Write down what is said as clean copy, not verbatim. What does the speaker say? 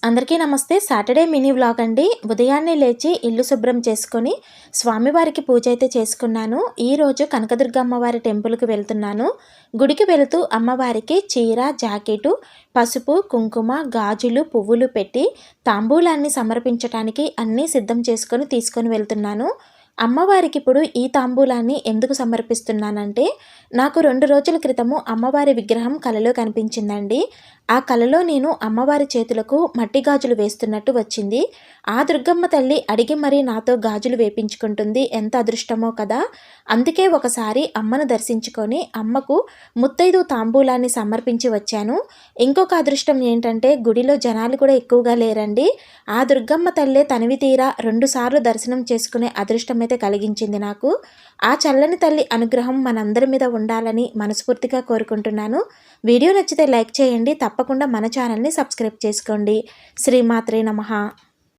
అందరికీ నమస్తే. Saturday mini vlog అండి. ఉదయాన్నే లేచి ఇల్లు శుభ్రం చేసుకొని స్వామివారికి పూజ అయితే చేసుకున్నాను. ఈరోజు కనకదుర్గ అమ్మవారి టెంపుల్కి వెళ్తున్నాను. గుడికి వెళుతూ అమ్మవారికి చీర, జాకెటు, పసుపు, కుంకుమ, గాజులు, పువ్వులు పెట్టి తాంబూలాన్ని సమర్పించడానికి అన్నీ సిద్ధం చేసుకొని తీసుకొని వెళ్తున్నాను. అమ్మవారికి ఇప్పుడు ఈ తాంబూలాన్ని ఎందుకు సమర్పిస్తున్నానంటే, నాకు 2 రోజుల క్రితము అమ్మవారి విగ్రహం కలలో కనిపించిందండి. ఆ కలలో నేను అమ్మవారి చేతులకు మట్టి గాజులు వేస్తున్నట్టు వచ్చింది. ఆ దుర్గమ్మ తల్లి అడిగి మరీ నాతో గాజులు వేపించుకుంటుంది. ఎంత అదృష్టమో కదా. అందుకే ఒకసారి అమ్మను దర్శించుకొని అమ్మకు ముత్తైదు తాంబూలాన్ని సమర్పించి వచ్చాను. ఇంకొక అదృష్టం ఏంటంటే, గుడిలో జనాలు కూడా ఎక్కువగా లేరండి. ఆ దుర్గమ్మ తల్లే తనివి తీరా 2 సార్లు దర్శనం చేసుకునే అదృష్టం అయితే కలిగించింది నాకు. ఆ చల్లని తల్లి అనుగ్రహం మనందరి మీద ఉండాలని మనస్ఫూర్తిగా కోరుకుంటున్నాను. వీడియో నచ్చితే లైక్ చేయండి. తప్పకుండా మన ఛానల్ని సబ్స్క్రైబ్ చేసుకోండి. శ్రీమాత్రే నమః.